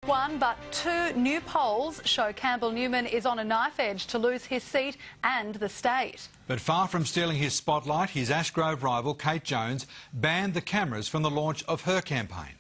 One, but two new polls show Campbell Newman is on a knife edge to lose his seat and the state. But far from stealing his spotlight, his Ashgrove rival, Kate Jones, banned the cameras from the launch of her campaign.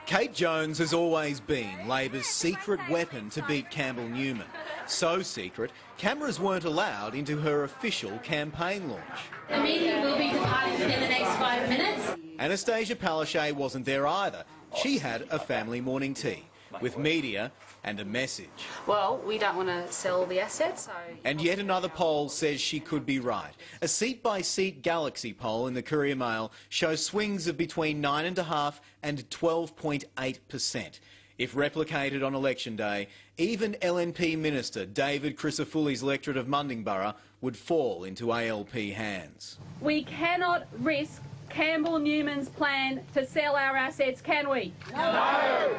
Kate Jones has always been Labor's secret weapon to beat Campbell Newman. So secret, cameras weren't allowed into her official campaign launch. The meeting will be departing within the next 5 minutes. Anastasia Palaszczuk wasn't there either. She had a family morning tea with media and a message. Well, we don't want to sell the assets, so... And yet another poll says she could be right. A seat-by-seat Galaxy poll in the Courier Mail shows swings of between 9.5% and 12.8%. If replicated on election day, even LNP Minister David Crisafulli's electorate of Mundingburra would fall into ALP hands. We cannot risk Campbell Newman's plan to sell our assets, can we? No!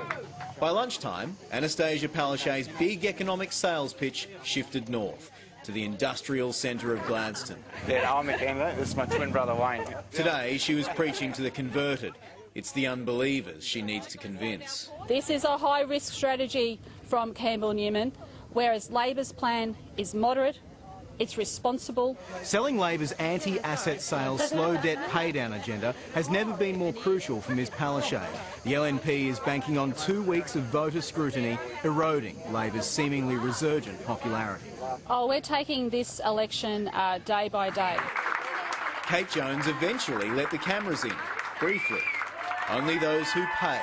By lunchtime, Anastasia Palaszczuk's big economic sales pitch shifted north to the industrial centre of Gladstone. Yeah, I'm a candidate. This is my twin brother Wayne. Today she was preaching to the converted. It's the unbelievers she needs to convince. This is a high-risk strategy from Campbell Newman, whereas Labor's plan is moderate, it's responsible. Selling Labor's anti-asset sales, slow debt paydown agenda has never been more crucial for Ms Palaszczuk. The LNP is banking on 2 weeks of voter scrutiny, eroding Labor's seemingly resurgent popularity. Oh, we're taking this election day by day. Kate Jones eventually let the cameras in, briefly. Only those who paid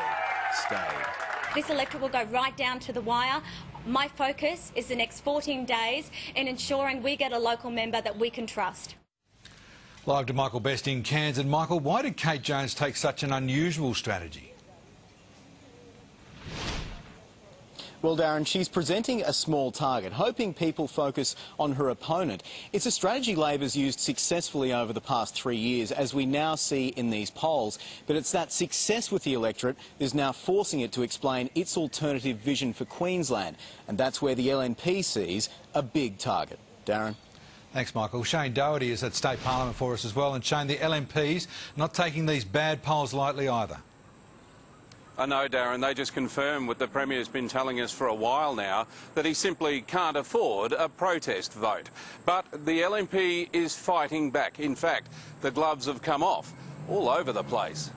stayed. This electorate will go right down to the wire. My focus is the next 14 days in ensuring we get a local member that we can trust. Live to Michael Best in Cairns. And Michael, why did Kate Jones take such an unusual strategy? Well, Darren, she's presenting a small target, hoping people focus on her opponent. It's a strategy Labor's used successfully over the past 3 years, as we now see in these polls. But it's that success with the electorate that is now forcing it to explain its alternative vision for Queensland. And that's where the LNP sees a big target. Darren? Thanks, Michael. Shane Doherty is at State Parliament for us as well. And Shane, the LNP's not taking these bad polls lightly either. I know, Darren, they just confirm what the Premier's been telling us for a while now, that he simply can't afford a protest vote. But the LNP is fighting back. In fact, the gloves have come off all over the place.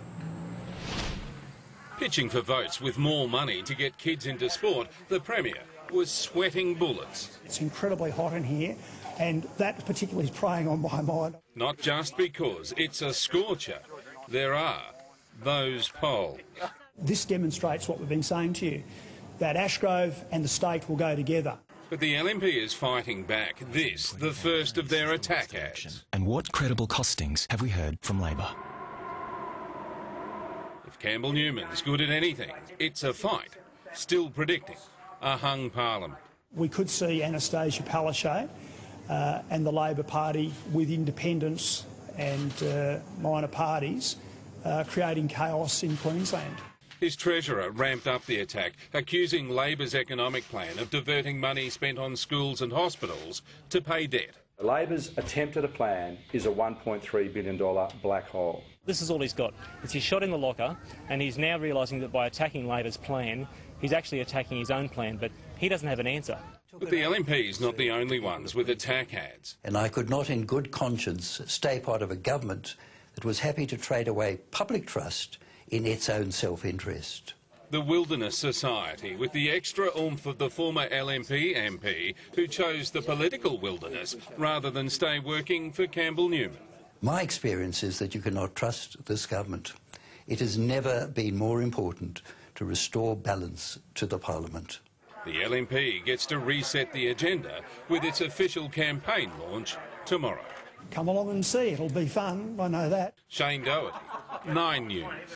Pitching for votes with more money to get kids into sport, the Premier was sweating bullets. It's incredibly hot in here, and that particularly is preying on my mind. Not just because it's a scorcher. There are those polls. This demonstrates what we've been saying to you, that Ashgrove and the state will go together. But the LNP is fighting back. This, the first of their attack ads. And what credible costings have we heard from Labor? If Campbell Newman's good at anything, it's a fight. Still predicting a hung parliament. We could see Anastasia Palaszczuk and the Labor Party with independents and minor parties creating chaos in Queensland. His treasurer ramped up the attack, accusing Labor's economic plan of diverting money spent on schools and hospitals to pay debt. Labor's attempt at a plan is a $1.3 billion black hole. This is all he's got. It's his shot in the locker, and he's now realising that by attacking Labor's plan, he's actually attacking his own plan, but he doesn't have an answer. But the LNP's not the only ones with attack ads. And I could not in good conscience stay part of a government that was happy to trade away public trust in its own self-interest. The Wilderness Society, with the extra oomph of the former LNP MP who chose the political wilderness rather than stay working for Campbell Newman. My experience is that you cannot trust this government. It has never been more important to restore balance to the Parliament. The LNP gets to reset the agenda with its official campaign launch tomorrow. Come along and see, it'll be fun, I know that. Shane Doherty, 9 News.